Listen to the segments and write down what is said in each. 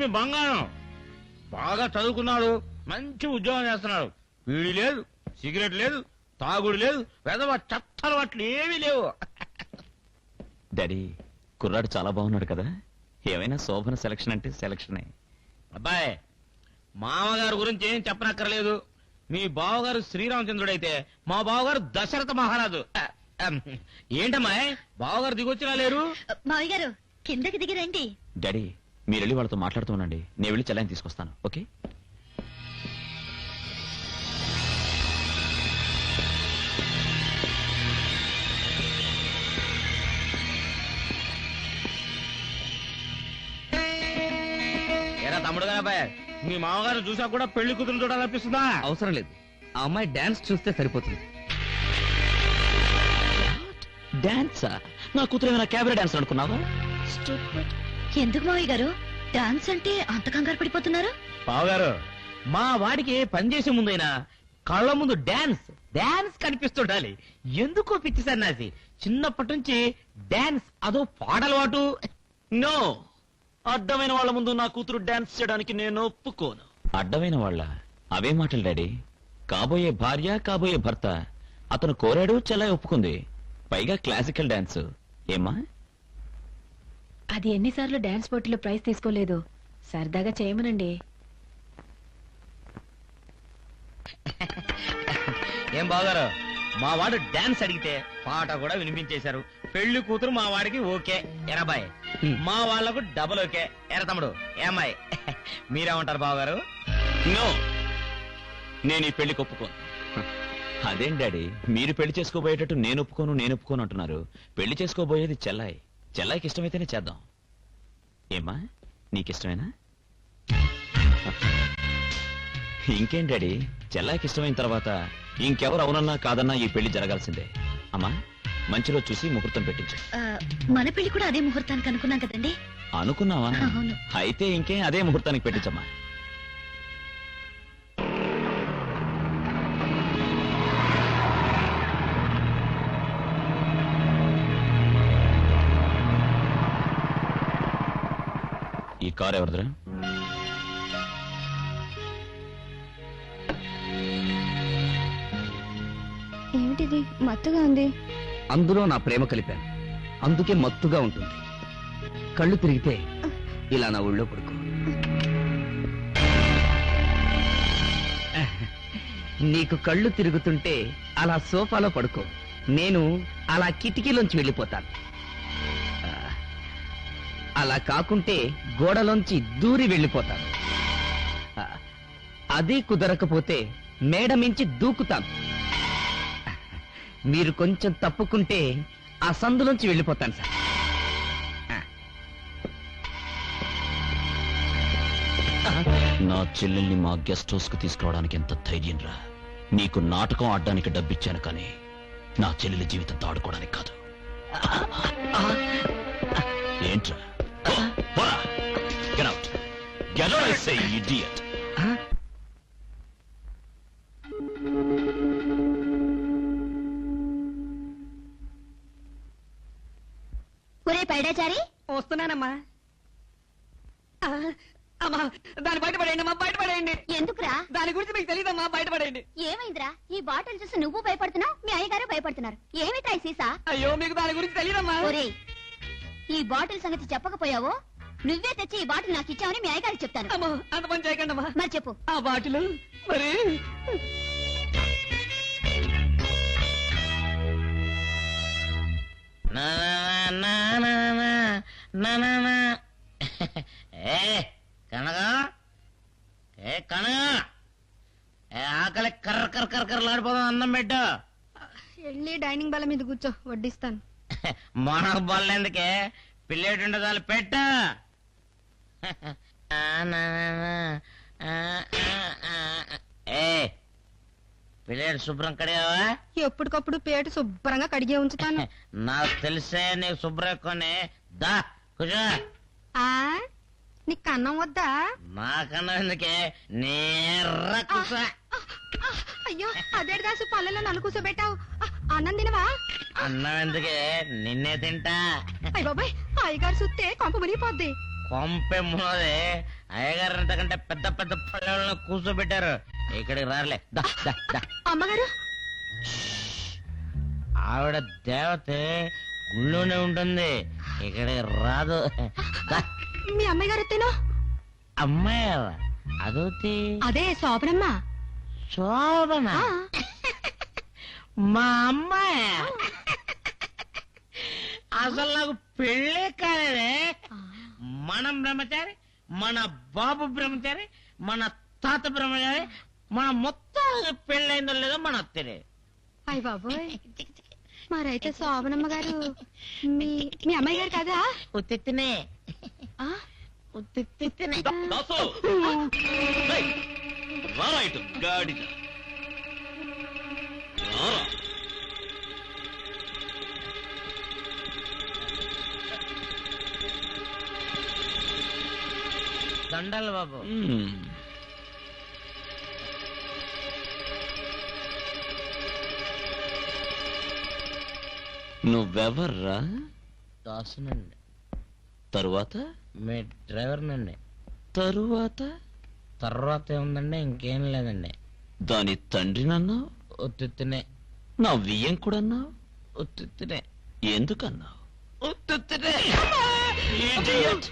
మీ బంగారం. బాగా చదువుకున్నాడు, మంచి ఉద్యోగం చేస్తున్నాడు. వీడి లేదు, సిగరెట్ లేదు, తాగుడు లేదు, వెదవ చెత్తలవాట్లు ఏమీ లేవు. డాడీ కుర్రాడు చాలా బాగున్నాడు కదా. ఏమైనా శోభన సెలక్షన్ అంటే సెలక్షనే. అబ్బాయి, మామగారు గురించి ఏం చెప్పనక్కర్లేదు. మీ బావగారు శ్రీరామచంద్రుడైతే మా బావగారు దశరథ మహారాజు. ఏంటమ్మా బావగారు దిగొచ్చినా లేరు? మావయ్య గారు కిందకి దిగి రండి. డాడీ మీరు వెళ్ళి వాళ్ళతో మాట్లాడుతూ ఉండండి, నేను వెళ్ళి చెల్లాయిని తీసుకొస్తాను. ఓకే? ఏరా తమ్ముడు గారు, అబ్బాయి మీ మామగారు చూసా కూడా పెళ్లి కూతురు చూడాలనిపిస్తుందా? అవసరం లేదు, ఆ అమ్మాయి డాన్స్ చూస్తే సరిపోతుంది. డాన్సా? నా కూతురు ఏమైనా క్యాబరే డాన్స్ అనుకున్నావా? ఎందుకు మావయ్య గారు డాన్స్ అంటే అంత కంగారు పడిపోతున్నారు? బావగారు, మా వాడికి పనిచేసే ముందైనా కళ్ళ ముందు డాన్స్ డాన్స్ కనిపిస్తుండాలి. ఎందుకో పిచ్చి సన్నాసి చిన్నప్పటి నుంచి డాన్స్ అదో పాడలవాటు. నో, అడ్డమైన వాళ్ళ ముందు నా కూతురు డాన్స్ చేయడానికి నేను ఒప్పుకోను. అడ్డమైన వాళ్ళ? అవే మాటలు డాడీ. కాబోయే భార్య, కాబోయే భర్త. అతను కోరాడు, చెల్లాయి ఒప్పుకుంది. పైగా క్లాసికల్ డాన్స్. ఏమ్మా? అది ఎన్నిసార్లు డాన్స్ పోటీలో ప్రైజ్ తీసుకోలేదు. సరదాగా చేయమనండి. ఏం బావగారు, మా వాడు డాన్స్ అడిగితే పాట కూడా వినిపించేశారు. పెళ్లి కూతురు మా వాడికి ఓకే. ఎరాబాయ్, మా వాళ్లకు డబుల్ ఓకే. ఎరా తమ్ముడు, ఏమ్మాయి మీరేమంటారు బావగారు? నో, నేను ఈ పెళ్లికి ఒప్పుకోను. అదేం డాడీ, మీరు పెళ్లి చేసుకోబోయేటట్టు నేను ఒప్పుకోను అంటున్నారు. పెళ్లి చేసుకోబోయేది చెల్లాయి. చెల్లాయికి ఇష్టమైతేనే చేద్దాం. ఏమ్మా, నీకిష్టమేనా? ఇంకేం డాడీ, చెల్లాయికి ఇష్టమైన తర్వాత ఇంకెవరు అవునన్నా కాదన్నా ఈ పెళ్లి జరగాల్సిందే. అమ్మా, మంచిలో చూసి ముహూర్తం పెట్టించు. మన పెళ్లి కూడా అదే ముహూర్తానికి అనుకున్నాం కదండి. అనుకున్నావా? అవును. అయితే ఇంకేం అదే ముహూర్తానికి పెట్టించమ్మా. ఈ కారు ఎవరిదిరా? ఏమిటిది మత్తుగా ఉంది? అందులో నా ప్రేమ కలిపాను, అందుకే మత్తుగా ఉంటుంది. కళ్ళు తిరిగితే ఇలా నా ఊళ్ళో పడుకో. నీకు కళ్ళు తిరుగుతుంటే అలా సోఫాలో పడుకో, నేను అలా కిటికీలోంచి వెళ్ళిపోతాను. అలా కాకుంటే గోడలోంచి దూరి వెళ్ళిపోతాను. అది కుదరకపోతే మేడ మించి దూకుతాను. మీరు కొంచెం తప్పుకుంటే ఆ సందులోంచి వెళ్ళిపోతాను సార్. నా చెల్లెల్ని మా గెస్ట్ హౌస్ కు తీసుకురావడానికి ఎంత ధైర్యం రా? నీకు నాటకం ఆడడానికి డబ్బిచ్చాను కానీ నా చెల్లెలి జీవితంతో ఆడుకోవడానికి కాదు. ఏంట్రా? Get out. Get out, I say, idiot. ఒరే పైడాచారి, వస్తున్నానమ్మా. అమ్మా, దాన్ని బయటపడేయండి అమ్మా, బయటపడేయండి. ఎందుకురా? దాని గురించి మీకు తెలియదమ్మా, బయటపడేయండి. ఏమైందిరా? ఈ బాటిల్ చూసి నువ్వు భయపడుతున్నావు, మీ అయ్యగారు భయపడుతున్నారు. ఏమిట్రా ఈ సీసా? అయ్యో, మీకు దాని గురించి తెలియదమ్మా. ఒరే, ఈ బాటిల్ సంగతి చెప్పకపోయావో నువ్వే తెచ్చి ఈ బాటిల్ నాకు ఇచ్చావని మీ అయ్యగారికి చెప్తాను. అమ్మా, అంత పని చేయకండి అమ్మా. మరి చెప్పు. ఆ బాటిల్ మరి కనగా ఆకలి కర్ర కర్ర కర్ర కర్రలాడిపోదాం. అన్నం పెట్టు. వెళ్ళి డైనింగ్ బాల మీద కూర్చో, వడ్డిస్తాను. మనకు బొల్లెందుకే, పిల్లేటి ఉండదాలు పెట్టు. పిల్లేడు శుభ్రం కడిగావా? ఎప్పటికప్పుడు పేట శుభ్రంగా కడిగే ఉంచుతాను. నాకు తెలిసే నీకు శుభ్రం ఎక్కువని. దా కూర్చో. నీకు అన్నం వద్దా? నాకన్నా ఎందుకే, నేర్ర కూర్చో. అయ్యో, అదేడు దాసు పళ్ళలో నన్ను కూర్చోబెట్టావు. అన్నం తినవా? అన్నం ఎందుకే, నిన్నే తింటా. అయ్య బాబాయ్, అయ్యగారు చూస్తే కొంప మునిగిపోద్ది. పంపేమున్నది అయ్యగారు అంతకంటే పెద్ద పెద్ద పల్లెలను కూర్చోబెట్టారు. ఇక్కడికి రాలే. అమ్మగారు ఆవిడ దేవతే గుళ్ళోనే ఉంటుంది, ఇక్కడికి రాదు. మీ అమ్మాయి గారు ఎత్తేనో అమ్మాయి అదోతి అదే శోభనమ్మ. శోభన మా అమ్మాయి. అసలు నాకు పెళ్ళే కాలేదే. మనం బ్రహ్మచారి, మన బాబు బ్రహ్మచారి, మన తాత బ్రహ్మచారి, మన మొత్తం పెళ్ళైందో లేదో మన తెలియదు. అయ్య బాబోయ్, మరైతే శోభనమ్మ గారు మీ అమ్మాయి గారు కదా? ఉత్తినే ఉత్తినే. దాసు! ఏయ్, రారా ఇటు, గాడిద. రారా. దండాలు బాబు. నువ్వెవర్రా? దాసునండి. తరువాత? మీ డ్రైవర్ నండి. తరువాత? తర్వాత ఏముందండి, ఇంకేం లేదండి. దాని తండ్రి నన్నావు, ఉత్తినే నా వియ్యం కూడా అన్నావు. ఉత్తినే ఎందుకన్నావు? ఉత్తినే. Idiot!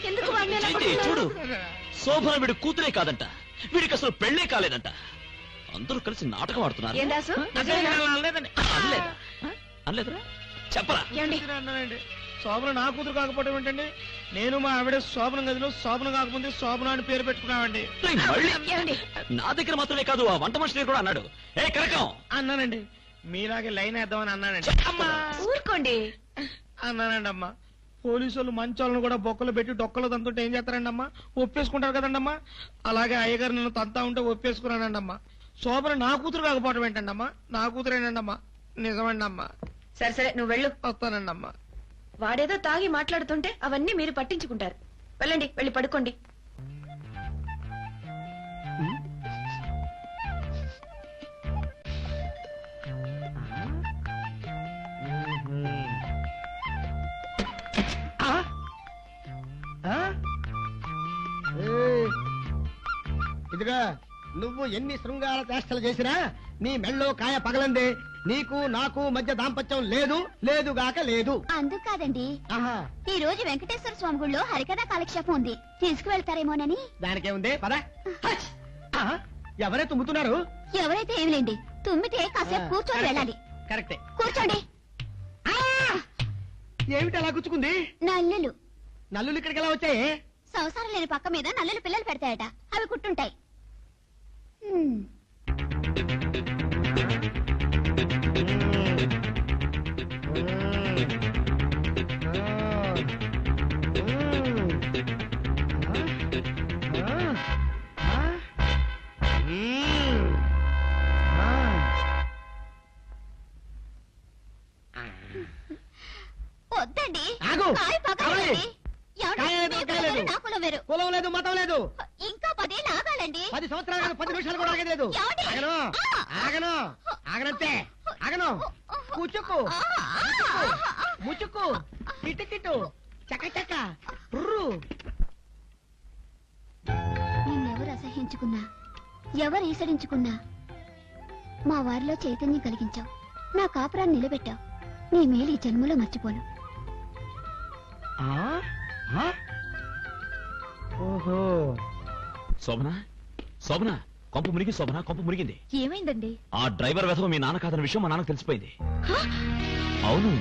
ఎందుకు వాడిని అలా చైతి, చూడు, శోభన వీడి కూతురే కాదంట, వీడికి అసలు పెళ్లే కాలేదంట. అందరూ కలిసి నాటకం ఆడుతున్నారు. ఏం దాసు? లేదండి. అనలేదా? అనలేదురా? చెప్పరా? అన్నానండి. శోభన నా కూతురు కాకపోవడం ఏంటండి? నేను మా ఆవిడ శోభన గదిలో శోభన కాకముందే శోభన అని పేరు పెట్టుకున్నామండి. మళ్ళీ నా దగ్గర మాత్రమే కాదు, ఆ వంట మనిషి దగ్గర కూడా అన్నాడు. ఏ కరకం అన్నానండి. మీలాగే లైన్ వేద్దామని అన్నానండి. ఊరుకోండి. అన్నానండి అమ్మా. పోలీసు వాళ్ళు మంచోళ్ళను కూడా బొక్కలు పెట్టి డొక్కలు తంతుంటే ఏం చేస్తారండి అమ్మా? ఒప్పేసుకుంటారు కదండి అమ్మా. అలాగే అయ్యగారు నన్ను తంతా ఉంటే ఒప్పేసుకున్నానండి అమ్మా. శోభన నా కూతురు కాకపోవడం ఏంటండి అమ్మా? నా కూతురేనండి అమ్మా. నిజమండి అమ్మా. సరే సరే, నువ్వు వెళ్ళు. వస్తానండి అమ్మా. వాడేదో తాగి మాట్లాడుతుంటే అవన్నీ మీరు పట్టించుకుంటారు. వెళ్ళండి, వెళ్ళి పడుకోండి. ఇదిగా నువ్వు ఎన్ని శృంగార చేష్టలు చేసినా నీ మెళ్ళో కాయ పగలందే. నీకు నాకు మధ్య దాంపత్యం లేదు, లేదుగాక లేదు. అందుకు కాదండి, ఆహా, ఈ రోజు వెంకటేశ్వర స్వామి గుళ్ళో హరికథా కాలక్షేపం ఉంది, తీసుకువెళ్తారేమోనని. దానికేముంది పద. ఆహా, ఎవరే తుమ్ముతున్నారు? ఎవరైతే ఏమిలేండి, తుమ్మితే కాసేపు కూర్చొని వెళ్ళాలి. కరెక్టే. కూర్చోండి. ఏమిటి అలా గుచ్చుకుంది? నల్లులు. నల్లులు ఇక్కడికి ఎలా వచ్చాయి? సంసారం లేని పక్క మీద నల్లులు పిల్లలు పెడతాయట, అవి కుట్టుంటాయి. వద్దండి, ఆగు. కాయ పగలండి. ఎవడు? కాయ లేదు, మీ కాయ లేదు. కులం నా కులం వేరు. కులం లేదు, మతం లేదు. ఇంకా 10 ఏళ్ళు ఆగాలండి. 10 సంవత్సరాలు కాదు, 10 నిమిషాలు కూడా ఆగలేదు. ఏమండి? ఆగను, ఆగను, ఆగనంతే. ఆగను. కూచుకు, ముచుకు, కిటు కిటు, చక చక, రుర్రు. నిన్నెవరు అసహించుకున్నా, ఎవరు ఈసడించుకున్నా, మా వారిలో చైతన్యం కలిగించావు. నా కాపురాన్ని నిలబెట్టావు. నీ మేలు ఈ జన్మలో మర్చిపోను. ఓహో, శోభన, శోభన, కొంప మునిగి, శోభన కొంప మునిగింది. ఏమైందండి? ఆ డ్రైవర్ వెధవ మీ నాన్న కాదన్న విషయం మా నాన్నకు తెలిసిపోయింది. అవును,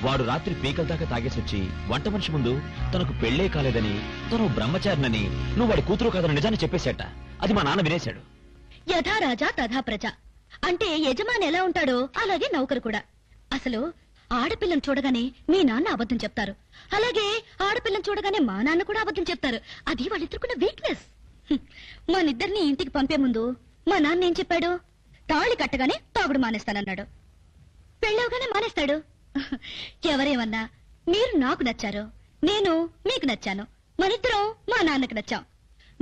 వాడు రాత్రి పీకల దాకా తాగేసొచ్చి వంట మనిషి ముందు తనకు పెళ్లే కాలేదని, తను బ్రహ్మచారినని, నువ్వు వాడి కూతురు కాదని నిజాన్ని చెప్పేశాట. అది మా నాన్న వినేశాడు. యథా రాజా తథా ప్రజ అంటే యజమాని ఎలా ఉంటాడో అలాగే నౌకరు కూడా. అసలు ఆడపిల్లను చూడగానే మీ నాన్న అబద్ధం చెప్తారు, అలాగే ఆడపిల్లను చూడగానే మా నాన్న కూడా అబద్ధం చెప్తారు. అది వాళ్ళిద్దరుకున్న వీక్నెస్. మనిద్దరిని ఇంటికి పంపే ముందు మా నాన్న ఏం చెప్పాడు? తాళి కట్టగానే తాగుడు మానేస్తానన్నాడు, పెళ్ళవగానే మానేస్తాడు. ఎవరేమన్నా మీరు నాకు నచ్చారు, నేను మీకు నచ్చాను, మనిద్దరం మా నాన్నకు నచ్చాం.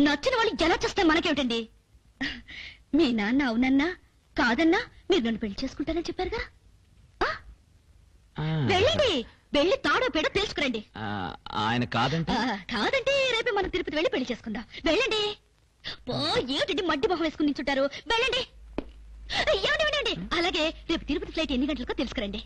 నచ్చిన వాళ్ళు ఎలా చేస్తే మనకేమిటండి? మీ నాన్న అవునన్నా కాదన్నా మీరు నన్ను పెళ్లి చేసుకుంటానని చెప్పారుగా. వెళ్ళండి, వెళ్ళి తాడో పేడో తెలుసుకురండి. ఆయన కాదంటే కాదంటే రేపే మనం తిరుపతి వెళ్ళి పెళ్లి చేసుకుందాం. వెళ్ళండి. ఏమిటండి మడ్డి మొహం వేసుకుని నించుంటారు? వెళ్ళండి. ఏమండి అలాగే రేపు తిరుపతి ఫ్లైట్ ఎన్ని గంటలకో తెలుసుకురండి.